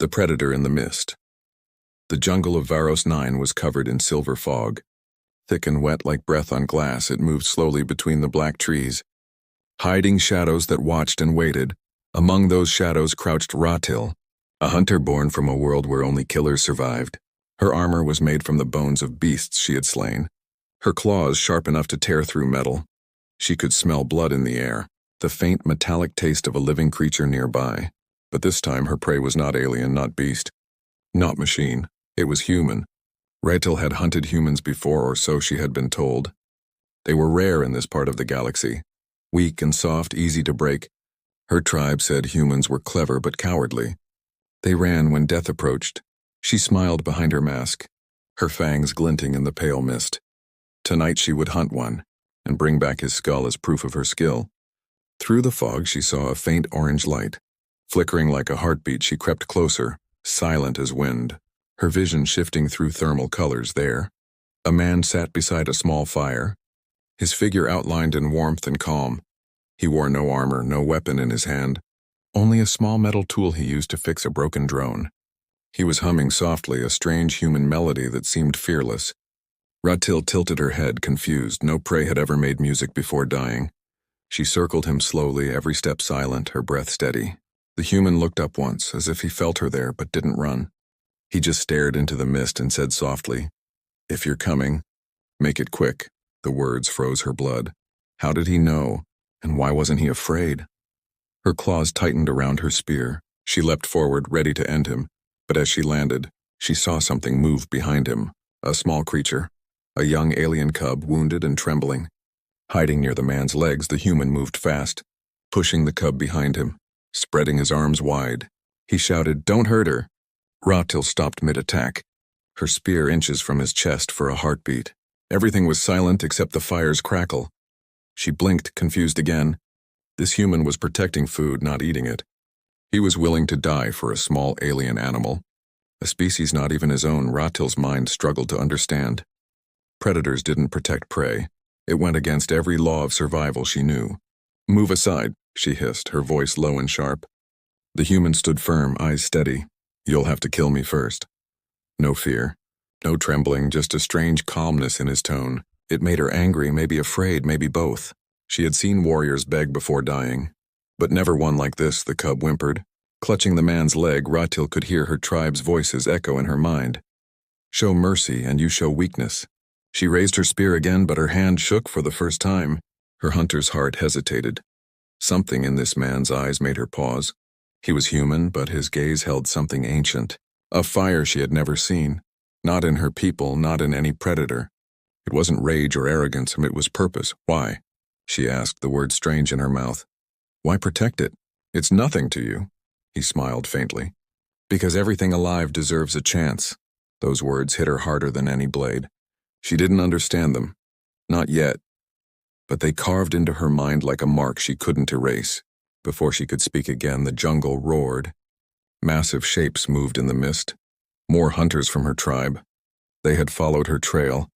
The predator in the mist. The jungle of Varos 9 was covered in silver fog. Thick and wet like breath on glass, it moved slowly between the black trees, hiding shadows that watched and waited. Among those shadows crouched Ratil, a hunter born from a world where only killers survived. Her armor was made from the bones of beasts she had slain, her claws sharp enough to tear through metal. She could smell blood in the air, the faint metallic taste of a living creature nearby. But this time her prey was not alien, not beast, not machine. It was human. Ratil had hunted humans before, or so she had been told. They were rare in this part of the galaxy, weak and soft, easy to break. Her tribe said humans were clever but cowardly. They ran when death approached. She smiled behind her mask, her fangs glinting in the pale mist. Tonight she would hunt one, and bring back his skull as proof of her skill. Through the fog she saw a faint orange light. Flickering like a heartbeat, she crept closer, silent as wind, her vision shifting through thermal colors there. A man sat beside a small fire, his figure outlined in warmth and calm. He wore no armor, no weapon in his hand, only a small metal tool he used to fix a broken drone. He was humming softly, a strange human melody that seemed fearless. Ratil tilted her head, confused. No prey had ever made music before dying. She circled him slowly, every step silent, her breath steady. The human looked up once, as if he felt her there, but didn't run. He just stared into the mist and said softly, "If you're coming, make it quick." The words froze her blood. How did he know? And why wasn't he afraid? Her claws tightened around her spear. She leapt forward, ready to end him. But as she landed, she saw something move behind him. A small creature. A young alien cub, wounded and trembling. Hiding near the man's legs, the human moved fast, pushing the cub behind him, spreading his arms wide. He shouted, "Don't hurt her." Ratil stopped mid-attack, her spear inches from his chest for a heartbeat. Everything was silent except the fire's crackle. She blinked, confused again. This human was protecting food, not eating it. He was willing to die for a small alien animal, a species not even his own. Ratil's mind struggled to understand. Predators didn't protect prey. It went against every law of survival she knew. "Move aside," she hissed, her voice low and sharp. The human stood firm, eyes steady. "You'll have to kill me first." No fear, no trembling, just a strange calmness in his tone. It made her angry, maybe afraid, maybe both. She had seen warriors beg before dying, but never one like this, the cub whimpered. Clutching the man's leg, Ratil could hear her tribe's voices echo in her mind. "Show mercy and you show weakness." She raised her spear again, but her hand shook for the first time. Her hunter's heart hesitated. Something in this man's eyes made her pause. He was human, but his gaze held something ancient. A fire she had never seen. Not in her people, not in any predator. It wasn't rage or arrogance, it was purpose. "Why?" she asked, the word strange in her mouth. "Why protect it? It's nothing to you." He smiled faintly. "Because everything alive deserves a chance." Those words hit her harder than any blade. She didn't understand them. Not yet. But they carved into her mind like a mark she couldn't erase. Before she could speak again, the jungle roared. Massive shapes moved in the mist. More hunters from her tribe. They had followed her trail.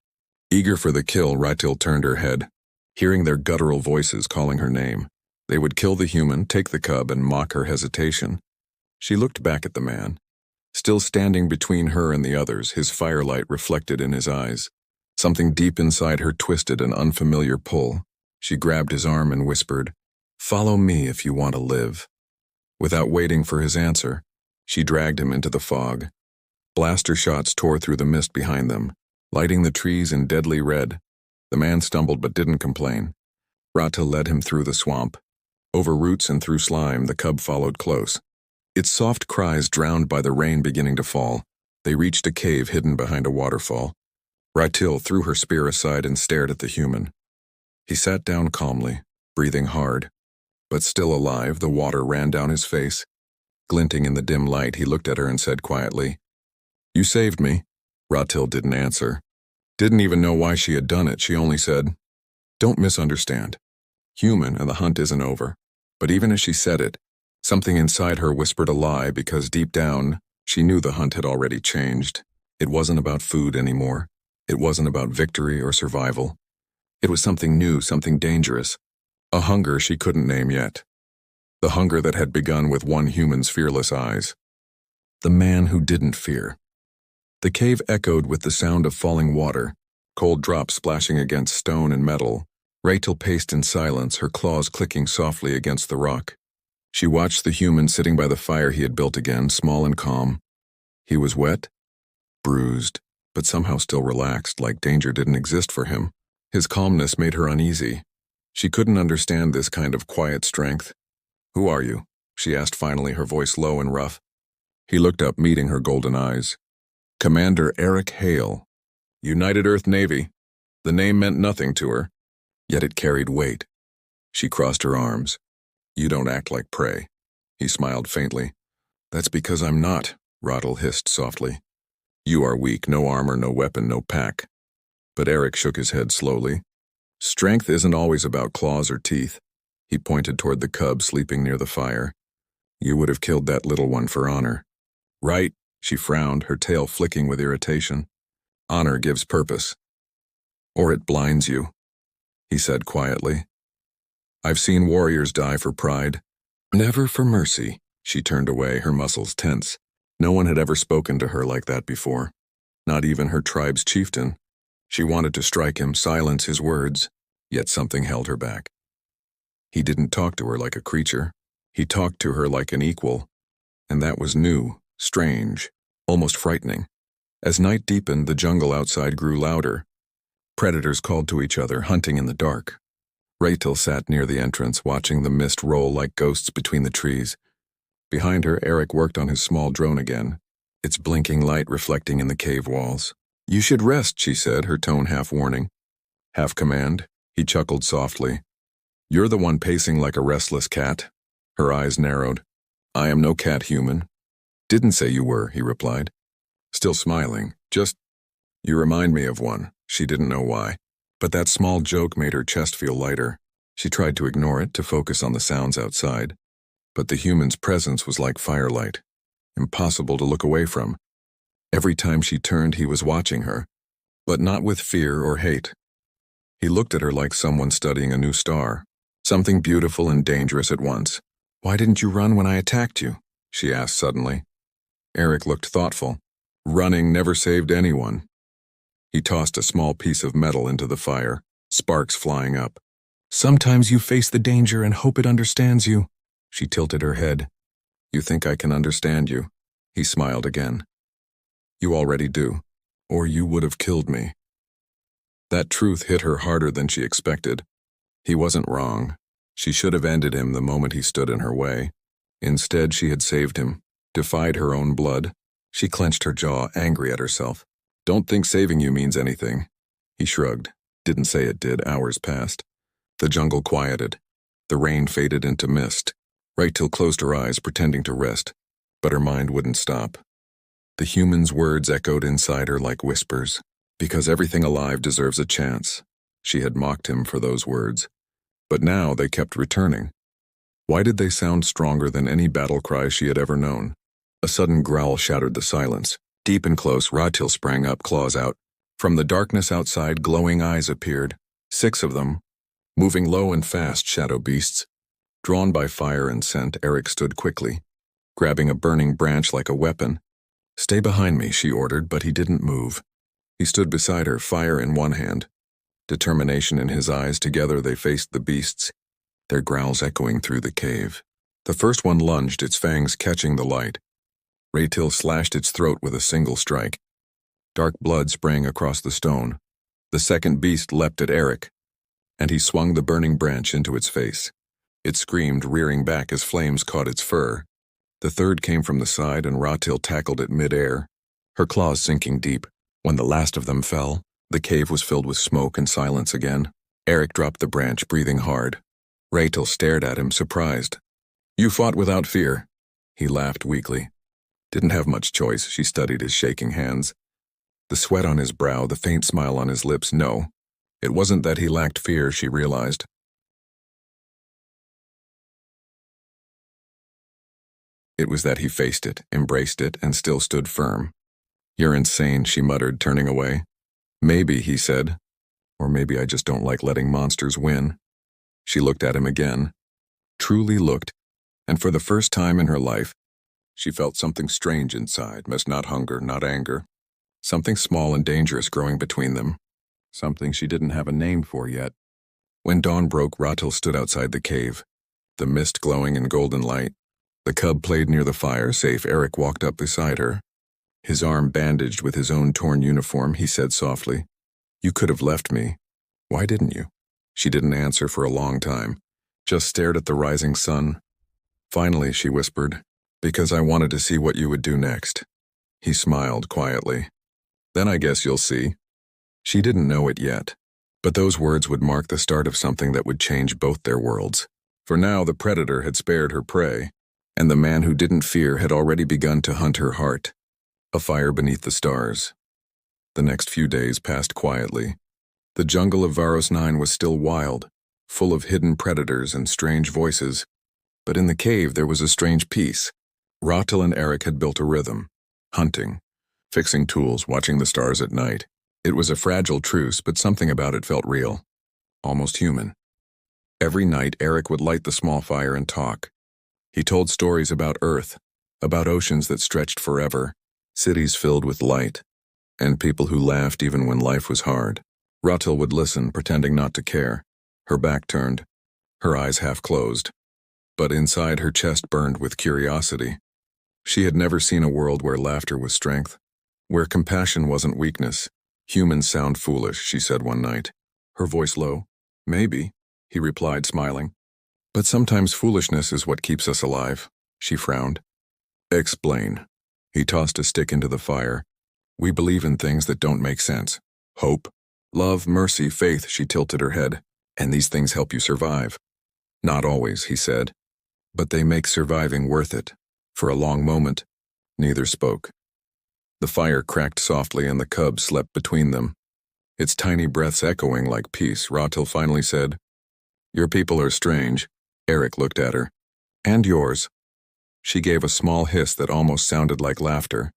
Eager for the kill, Ratil turned her head, hearing their guttural voices calling her name. They would kill the human, take the cub, and mock her hesitation. She looked back at the man, still standing between her and the others, his firelight reflected in his eyes. Something deep inside her twisted an unfamiliar pull. She grabbed his arm and whispered, "Follow me if you want to live." Without waiting for his answer, she dragged him into the fog. Blaster shots tore through the mist behind them, lighting the trees in deadly red. The man stumbled but didn't complain. Ratil led him through the swamp. Over roots and through slime, the cub followed close. Its soft cries drowned by the rain beginning to fall. They reached a cave hidden behind a waterfall. Ratil threw her spear aside and stared at the human. He sat down calmly, breathing hard. But still alive, the water ran down his face. Glinting in the dim light, he looked at her and said quietly, "You saved me." Ratil didn't answer. Didn't even know why she had done it. She only said, "Don't misunderstand. Human, and the hunt isn't over." But even as she said it, something inside her whispered a lie, because deep down, she knew the hunt had already changed. It wasn't about food anymore. It wasn't about victory or survival. It was something new, something dangerous. A hunger she couldn't name yet. The hunger that had begun with one human's fearless eyes. The man who didn't fear. The cave echoed with the sound of falling water, cold drops splashing against stone and metal. Rachel paced in silence, her claws clicking softly against the rock. She watched the human sitting by the fire he had built again, small and calm. He was wet, bruised, but somehow still relaxed, like danger didn't exist for him. His calmness made her uneasy. She couldn't understand this kind of quiet strength. "Who are you?" she asked finally, her voice low and rough. He looked up, meeting her golden eyes. "Commander Eric Hale, United Earth Navy." The name meant nothing to her, yet it carried weight. She crossed her arms. "You don't act like prey." He smiled faintly. "That's because I'm not," Rottle hissed softly. "You are weak, no armor, no weapon, no pack." But Eric shook his head slowly. "Strength isn't always about claws or teeth." He pointed toward the cub sleeping near the fire. "You would have killed that little one for honor." "Right," she frowned, her tail flicking with irritation. "Honor gives purpose. Or it blinds you," he said quietly. "I've seen warriors die for pride, never for mercy." She turned away, her muscles tense. No one had ever spoken to her like that before, not even her tribe's chieftain. She wanted to strike him, silence his words, yet something held her back. He didn't talk to her like a creature. He talked to her like an equal, and that was new, strange, almost frightening. As night deepened, the jungle outside grew louder. Predators called to each other, hunting in the dark. Rachel sat near the entrance, watching the mist roll like ghosts between the trees. Behind her, Eric worked on his small drone again, its blinking light reflecting in the cave walls. "You should rest," she said, her tone half warning, half command. He chuckled softly. "You're the one pacing like a restless cat." Her eyes narrowed. "I am no cat, human." "Didn't say you were," he replied, still smiling. "Just, you remind me of one." She didn't know why, but that small joke made her chest feel lighter. She tried to ignore it, to focus on the sounds outside. But the human's presence was like firelight, impossible to look away from. Every time she turned, he was watching her, but not with fear or hate. He looked at her like someone studying a new star, something beautiful and dangerous at once. "Why didn't you run when I attacked you?" she asked suddenly. Eric looked thoughtful. "Running never saved anyone." He tossed a small piece of metal into the fire, sparks flying up. "Sometimes you face the danger and hope it understands you." She tilted her head. "You think I can understand you?" He smiled again. "You already do, or you would have killed me." That truth hit her harder than she expected. He wasn't wrong. She should have ended him the moment he stood in her way. Instead, she had saved him, defied her own blood. She clenched her jaw, angry at herself. "Don't think saving you means anything." He shrugged. Didn't say it did. Hours passed. The jungle quieted. The rain faded into mist. Rachel closed her eyes, pretending to rest, but her mind wouldn't stop. The human's words echoed inside her like whispers. Because everything alive deserves a chance. She had mocked him for those words. But now they kept returning. Why did they sound stronger than any battle cry she had ever known? A sudden growl shattered the silence. Deep and close, Rachel sprang up, claws out. From the darkness outside, glowing eyes appeared. 6 of them, moving low and fast, shadow beasts. Drawn by fire and scent, Eric stood quickly, grabbing a burning branch like a weapon. "Stay behind me," she ordered, but he didn't move. He stood beside her, fire in one hand, determination in his eyes. Together they faced the beasts, their growls echoing through the cave. The first one lunged, its fangs catching the light. Rachel slashed its throat with a single strike. Dark blood sprang across the stone. The second beast leapt at Eric, and he swung the burning branch into its face. It screamed, rearing back as flames caught its fur. The third came from the side, and Rachel tackled it mid-air, her claws sinking deep. When the last of them fell, the cave was filled with smoke and silence again. Eric dropped the branch, breathing hard. Rachel stared at him, surprised. "You fought without fear." He laughed weakly. Didn't have much choice. She studied his shaking hands. The sweat on his brow, the faint smile on his lips. No, it wasn't that he lacked fear, she realized. It was that he faced it, embraced it, and still stood firm. "You're insane," she muttered, turning away. "Maybe," he said. "Or maybe I just don't like letting monsters win." She looked at him again. Truly looked, and for the first time in her life, She felt something strange inside, not hunger, not anger. Something small and dangerous growing between them. Something she didn't have a name for yet. When dawn broke, Ratel stood outside the cave, the mist glowing in golden light. The cub played near the fire, safe. Eric walked up beside her. His arm bandaged with his own torn uniform, he said softly, "You could have left me. Why didn't you?" She didn't answer for a long time, just stared at the rising sun. Finally, she whispered, "Because I wanted to see what you would do next." He smiled quietly. "Then I guess you'll see." She didn't know it yet, but those words would mark the start of something that would change both their worlds. For now, the predator had spared her prey, and the man who didn't fear had already begun to hunt her heart. A fire beneath the stars. The next few days passed quietly. The jungle of Varos 9 was still wild, full of hidden predators and strange voices. But in the cave there was a strange peace. Ratel and Eric had built a rhythm. Hunting, fixing tools, watching the stars at night. It was a fragile truce, but something about it felt real. Almost human. Every night Eric would light the small fire and talk. He told stories about Earth, about oceans that stretched forever, cities filled with light, and people who laughed even when life was hard. Ratel would listen, pretending not to care, her back turned, her eyes half closed. But inside her chest burned with curiosity. She had never seen a world where laughter was strength, where compassion wasn't weakness. "Humans sound foolish," she said one night, her voice low. "Maybe," he replied, smiling. "But sometimes foolishness is what keeps us alive." She frowned. "Explain." He tossed a stick into the fire. "We believe in things that don't make sense. Hope, love, mercy, faith." She tilted her head. "And these things help you survive." "Not always," he said. "But they make surviving worth it." For a long moment, neither spoke. The fire cracked softly and the cub slept between them, its tiny breaths echoing like peace. Ratel finally said, "Your people are strange." Eric looked at her. "And yours." She gave a small hiss that almost sounded like laughter.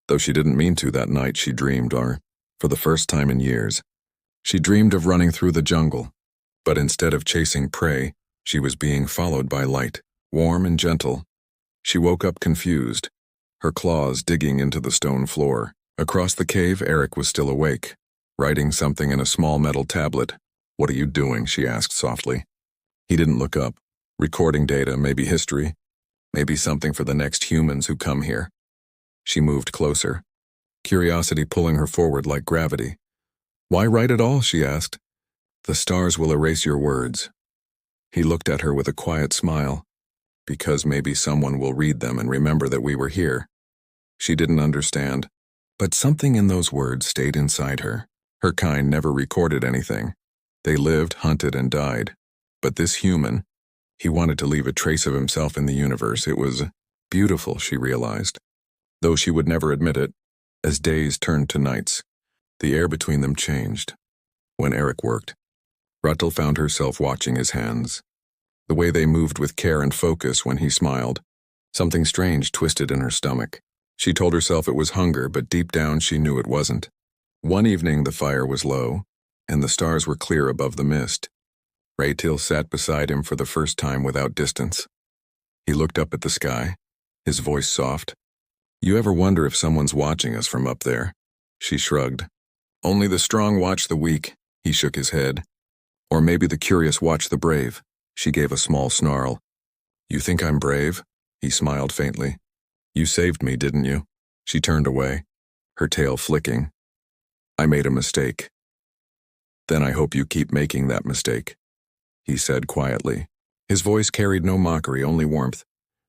Though she didn't mean to, that night she dreamed, or, for the first time in years, she dreamed of running through the jungle. But instead of chasing prey, she was being followed by light, warm and gentle. She woke up confused, her claws digging into the stone floor. Across the cave, Eric was still awake, writing something in a small metal tablet. "What are you doing?" she asked softly. He didn't look up. "Recording data, maybe history, maybe something for the next humans who come here." She moved closer, curiosity pulling her forward like gravity. "Why write it all?" she asked. "The stars will erase your words." He looked at her with a quiet smile. "Because maybe someone will read them and remember that we were here." She didn't understand, but something in those words stayed inside her. Her kind never recorded anything. They lived, hunted, and died. But this human, he wanted to leave a trace of himself in the universe. It was beautiful, she realized, though she would never admit it. As days turned to nights, the air between them changed. When Eric worked, Ratel found herself watching his hands. The way they moved with care and focus when he smiled. Something strange twisted in her stomach. She told herself it was hunger, but deep down she knew it wasn't. One evening the fire was low, and the stars were clear above the mist. Ratel sat beside him for the first time without distance. He looked up at the sky, his voice soft. "You ever wonder if someone's watching us from up there?" She shrugged. "Only the strong watch the weak," he shook his head. "Or maybe the curious watch the brave." She gave a small snarl. "You think I'm brave?" He smiled faintly. "You saved me, didn't you?" She turned away, her tail flicking. "I made a mistake." "Then I hope you keep making that mistake," he said quietly. His voice carried no mockery, only warmth,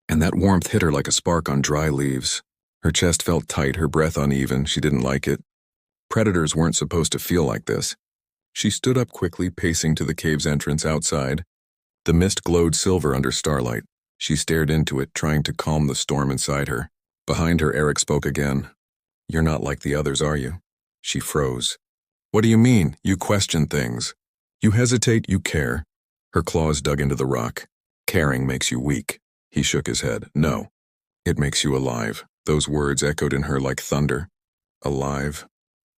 and that warmth hit her like a spark on dry leaves. Her chest felt tight, her breath uneven. She didn't like it. Predators weren't supposed to feel like this. She stood up quickly, pacing to the cave's entrance outside. The mist glowed silver under starlight. She stared into it, trying to calm the storm inside her. Behind her, Eric spoke again. "You're not like the others, are you?" She froze. "What do you mean? You question things. You hesitate, you care." Her claws dug into the rock. "Caring makes you weak." He shook his head. "No. It makes you alive." Those words echoed in her like thunder. Alive.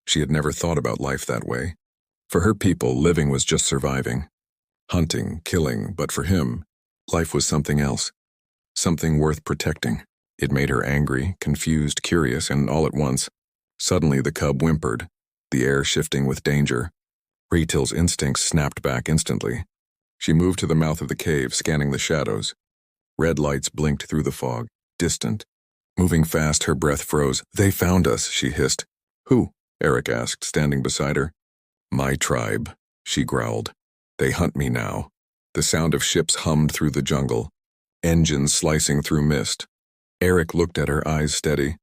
She had never thought about life that way. For her people, living was just surviving. Hunting, killing, but for him, life was something else. Something worth protecting. It made her angry, confused, curious, and all at once, suddenly the cub whimpered, the air shifting with danger. Rietil's instincts snapped back instantly. She moved to the mouth of the cave, scanning the shadows. Red lights blinked through the fog, distant. Moving fast, her breath froze. "They found us," she hissed. "Who?" Eric asked, standing beside her. "My tribe," she growled. "They hunt me now." The sound of ships hummed through the jungle, engines slicing through mist. Eric looked at her, eyes steady.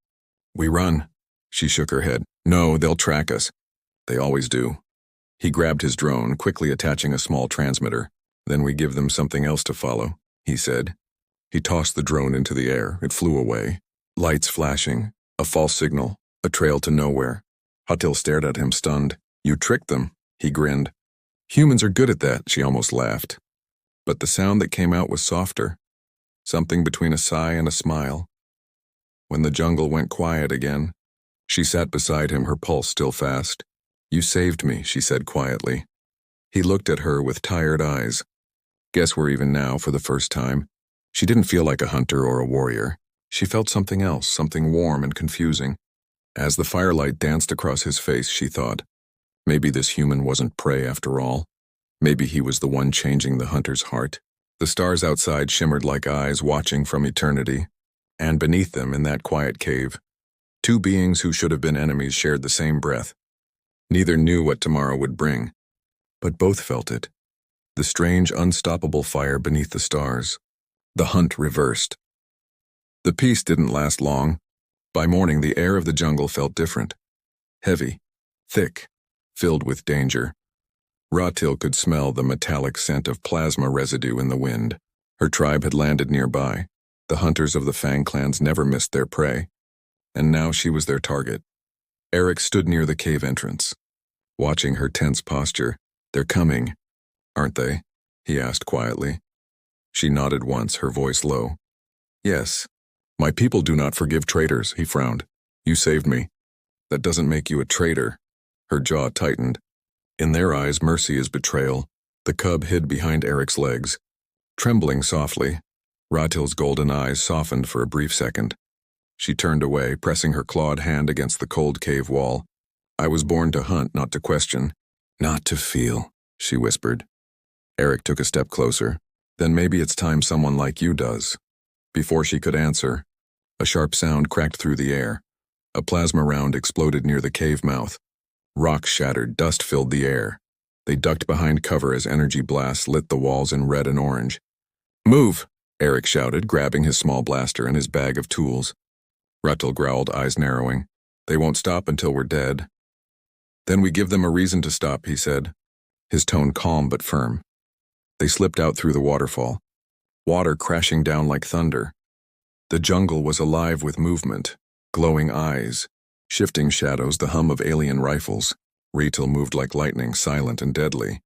"We run." She shook her head. "No, they'll track us. They always do." He grabbed his drone, quickly attaching a small transmitter. "Then we give them something else to follow," he said. He tossed the drone into the air. It flew away. Lights flashing, a false signal, a trail to nowhere. Hatil stared at him, stunned. "You tricked them," he grinned. "Humans are good at that," she almost laughed. But the sound that came out was softer, something between a sigh and a smile. When the jungle went quiet again, she sat beside him, her pulse still fast. "You saved me," she said quietly. He looked at her with tired eyes. "Guess we're even now for the first time." She didn't feel like a hunter or a warrior. She felt something else, something warm and confusing. As the firelight danced across his face, she thought, maybe this human wasn't prey after all. Maybe he was the one changing the hunter's heart. The stars outside shimmered like eyes watching from eternity. And beneath them, in that quiet cave, two beings who should have been enemies shared the same breath. Neither knew what tomorrow would bring, but both felt it. The strange, unstoppable fire beneath the stars. The hunt reversed. The peace didn't last long. By morning, the air of the jungle felt different. Heavy, thick, filled with danger. Ratil could smell the metallic scent of plasma residue in the wind. Her tribe had landed nearby. The hunters of the Fang clans never missed their prey. And now she was their target. Eric stood near the cave entrance, watching her tense posture. "They're coming, aren't they?" he asked quietly. She nodded once, her voice low. "Yes. My people do not forgive traitors," he frowned. "You saved me. That doesn't make you a traitor." Her jaw tightened. In their eyes, mercy is betrayal. The cub hid behind Eric's legs. Trembling softly, Ratil's golden eyes softened for a brief second. She turned away, pressing her clawed hand against the cold cave wall. "I was born to hunt, not to question. Not to feel," she whispered. Eric took a step closer. "Then maybe it's time someone like you does." Before she could answer, a sharp sound cracked through the air. A plasma round exploded near the cave mouth. Rocks shattered, dust filled the air. They ducked behind cover as energy blasts lit the walls in red and orange. "Move!" Eric shouted, grabbing his small blaster and his bag of tools. Ratil growled, eyes narrowing. "They won't stop until we're dead." "Then we give them a reason to stop," he said, his tone calm but firm. They slipped out through the waterfall, water crashing down like thunder. The jungle was alive with movement, glowing eyes, shifting shadows, the hum of alien rifles. Ratil moved like lightning, silent and deadly.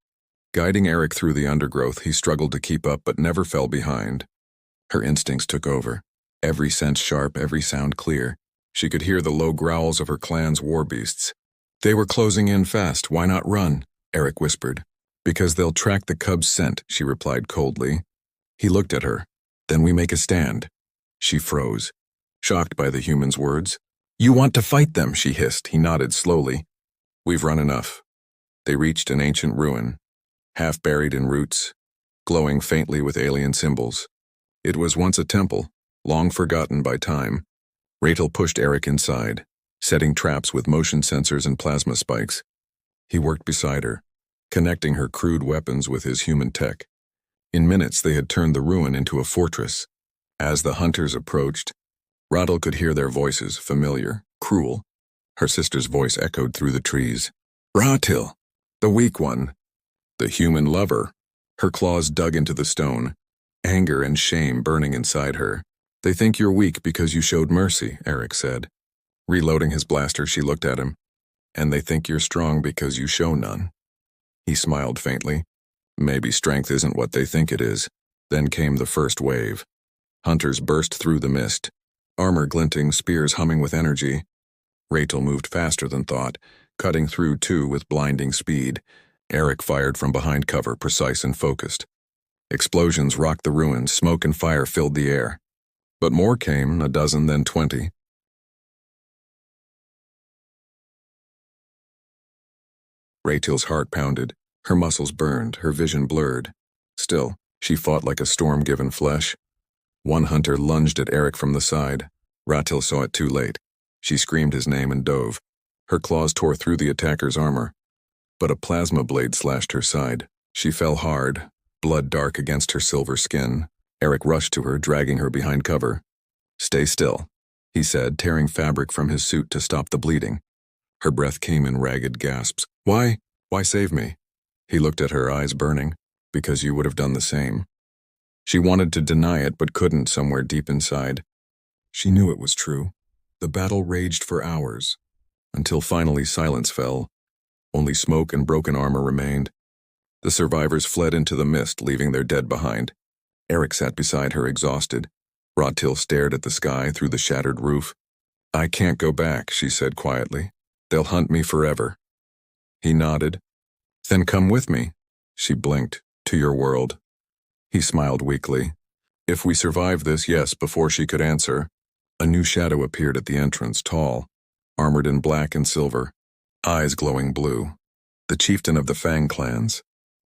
Guiding Eric through the undergrowth, he struggled to keep up but never fell behind. Her instincts took over, every sense sharp, every sound clear. She could hear the low growls of her clan's war beasts. "They were closing in fast. Why not run?" Eric whispered. "Because they'll track the cub's scent," she replied coldly. He looked at her. "Then we make a stand." She froze, shocked by the human's words. "You want to fight them," she hissed. He nodded slowly. "We've run enough." They reached an ancient ruin, half buried in roots, glowing faintly with alien symbols. It was once a temple, long forgotten by time. Ratil pushed Eric inside, setting traps with motion sensors and plasma spikes. He worked beside her, connecting her crude weapons with his human tech. In minutes, they had turned the ruin into a fortress. As the hunters approached, Ratil could hear their voices, familiar, cruel. Her sister's voice echoed through the trees. "Ratil, the weak one, the human lover." Her claws dug into the stone, anger and shame burning inside her. "They think you're weak because you showed mercy," Eric said. Reloading his blaster, she looked at him. "And they think you're strong because you show none." He smiled faintly. "Maybe strength isn't what they think it is." Then came the first wave. Hunters burst through the mist, armor glinting, spears humming with energy. Ratil moved faster than thought, cutting through two with blinding speed. Eric fired from behind cover, precise and focused. Explosions rocked the ruins, smoke and fire filled the air. But more came, a dozen, then 20. Rachel's heart pounded, her muscles burned, her vision blurred. Still, she fought like a storm-given flesh. One hunter lunged at Eric from the side. Ratil saw it too late. She screamed his name and dove. Her claws tore through the attacker's armor. But a plasma blade slashed her side. She fell hard, blood dark against her silver skin. Eric rushed to her, dragging her behind cover. "Stay still," he said, tearing fabric from his suit to stop the bleeding. Her breath came in ragged gasps. "Why? Why save me?" He looked at her, eyes burning. "Because you would have done the same." She wanted to deny it, but couldn't somewhere deep inside. She knew it was true. The battle raged for hours, until finally silence fell. Only smoke and broken armor remained. The survivors fled into the mist, leaving their dead behind. Eric sat beside her, exhausted. Ratil stared at the sky through the shattered roof. "I can't go back," she said quietly. "They'll hunt me forever." He nodded. "Then come with me." She blinked. "To your world." He smiled weakly. "If we survive this, yes." Before she could answer, a new shadow appeared at the entrance, tall, armored in black and silver, eyes glowing blue. The chieftain of the Fang clans.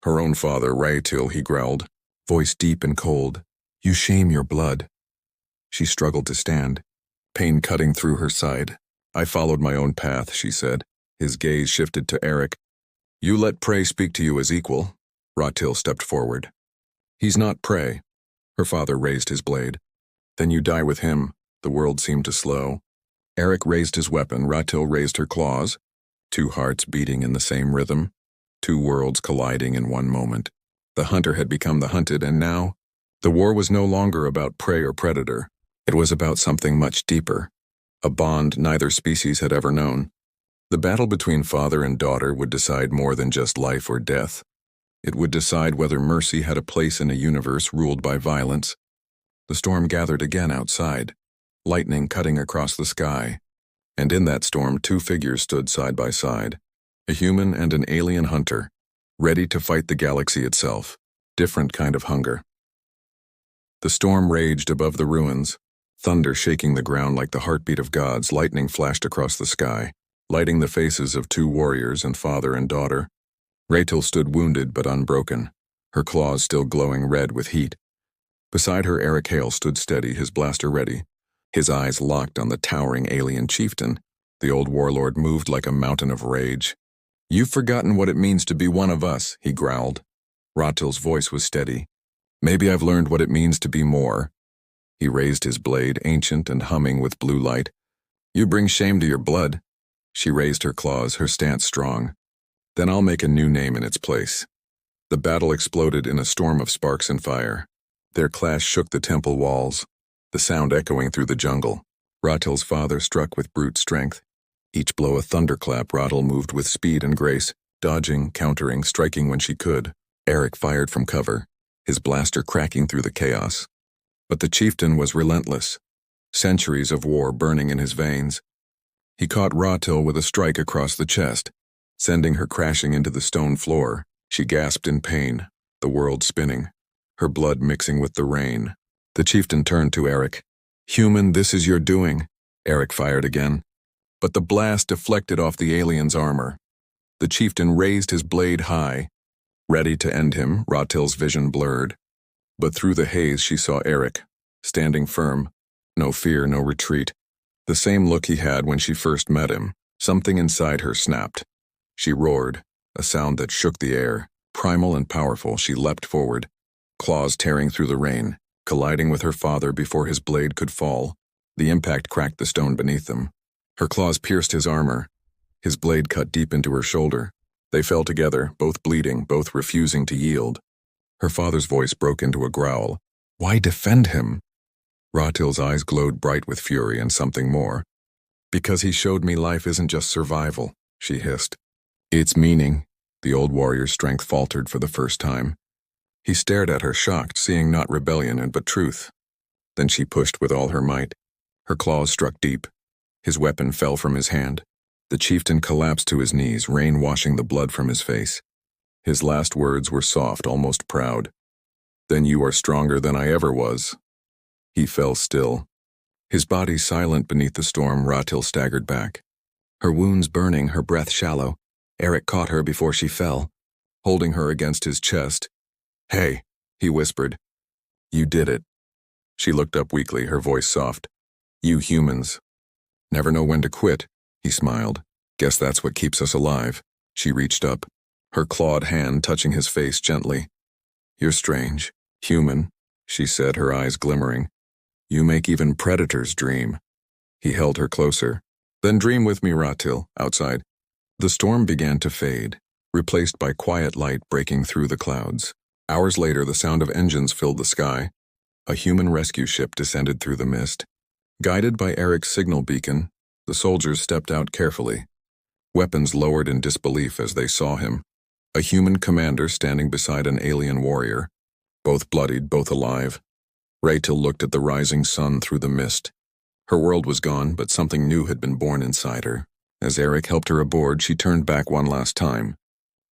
Her own father, Ratil, he growled, voice deep and cold. "You shame your blood." She struggled to stand, pain cutting through her side. "I followed my own path," she said. His gaze shifted to Eric. "You let prey speak to you as equal." Ratil stepped forward. "He's not prey." Her father raised his blade. "Then you die with him." The world seemed to slow. Eric raised his weapon, Ratil raised her claws. Two hearts beating in the same rhythm. Two worlds colliding in one moment. The hunter had become the hunted, and now, the war was no longer about prey or predator. It was about something much deeper. A bond neither species had ever known. The battle between father and daughter would decide more than just life or death. It would decide whether mercy had a place in a universe ruled by violence. The storm gathered again outside, lightning cutting across the sky. And in that storm, two figures stood side by side, a human and an alien hunter, ready to fight the galaxy itself. Different kind of hunger. The storm raged above the ruins, thunder shaking the ground like the heartbeat of gods. Lightning flashed across the sky, lighting the faces of two warriors and father and daughter. Ratil stood wounded but unbroken, her claws still glowing red with heat. Beside her, Eric Hale stood steady, his blaster ready, his eyes locked on the towering alien chieftain. The old warlord moved like a mountain of rage. "You've forgotten what it means to be one of us," he growled. Ratil's voice was steady. "Maybe I've learned what it means to be more." He raised his blade, ancient and humming with blue light. "You bring shame to your blood." She raised her claws, her stance strong. "Then I'll make a new name in its place." The battle exploded in a storm of sparks and fire. Their clash shook the temple walls, the sound echoing through the jungle. Ratil's father struck with brute strength. Each blow a thunderclap. Ratil moved with speed and grace, dodging, countering, striking when she could. Eric fired from cover, his blaster cracking through the chaos. But the chieftain was relentless, centuries of war burning in his veins. He caught Ratil with a strike across the chest, sending her crashing into the stone floor. She gasped in pain, the world spinning, her blood mixing with the rain. The chieftain turned to Eric. "Human, this is your doing." Eric fired again, but the blast deflected off the alien's armor. The chieftain raised his blade high, ready to end him. Ratil's vision blurred, but through the haze she saw Eric, standing firm, no fear, no retreat. The same look he had when she first met him. Something inside her snapped. She roared, a sound that shook the air. Primal and powerful, she leapt forward, claws tearing through the rain, colliding with her father before his blade could fall. The impact cracked the stone beneath them. Her claws pierced his armor. His blade cut deep into her shoulder. They fell together, both bleeding, both refusing to yield. Her father's voice broke into a growl. "Why defend him?" Ratil's eyes glowed bright with fury and something more. "Because he showed me life isn't just survival," she hissed. "It's meaning." The old warrior's strength faltered for the first time. He stared at her, shocked, seeing not rebellion but truth. Then she pushed with all her might. Her claws struck deep. His weapon fell from his hand. The chieftain collapsed to his knees, rain washing the blood from his face. His last words were soft, almost proud. "Then you are stronger than I ever was." He fell still. His body silent beneath the storm, Ratil staggered back. Her wounds burning, her breath shallow. Eric caught her before she fell, holding her against his chest. "Hey," he whispered. "You did it." She looked up weakly, her voice soft. "You humans never know when to quit," he smiled. "Guess that's what keeps us alive." She reached up, her clawed hand touching his face gently. "You're strange, human," she said, her eyes glimmering. "You make even predators dream." He held her closer. "Then dream with me, Ratil." Outside, the storm began to fade, replaced by quiet light breaking through the clouds. Hours later, the sound of engines filled the sky. A human rescue ship descended through the mist. Guided by Eric's signal beacon, the soldiers stepped out carefully, weapons lowered in disbelief as they saw him. A human commander standing beside an alien warrior, both bloodied, both alive. Ratil looked at the rising sun through the mist. Her world was gone, but something new had been born inside her. As Eric helped her aboard, she turned back one last time.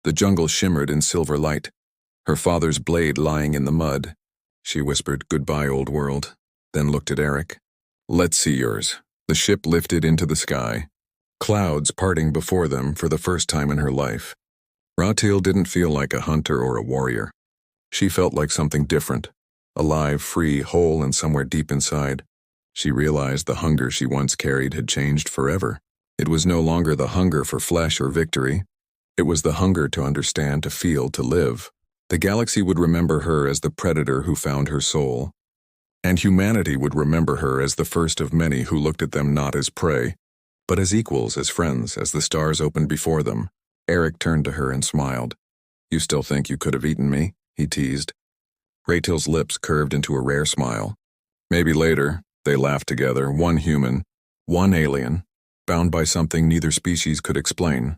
The jungle shimmered in silver light, her father's blade lying in the mud. She whispered, "Goodbye, old world," then looked at Eric. "Let's see yours." The ship lifted into the sky, clouds parting before them for the first time in her life. Ratil didn't feel like a hunter or a warrior. She felt like something different, alive, free, whole, and somewhere deep inside. She realized the hunger she once carried had changed forever. It was no longer the hunger for flesh or victory. It was the hunger to understand, to feel, to live. The galaxy would remember her as the predator who found her soul, and humanity would remember her as the first of many who looked at them not as prey, but as equals, as friends, as the stars opened before them. Eric turned to her and smiled. "You still think you could have eaten me?" he teased. Ratil's lips curved into a rare smile. "Maybe later." They laughed together, one human, one alien, bound by something neither species could explain.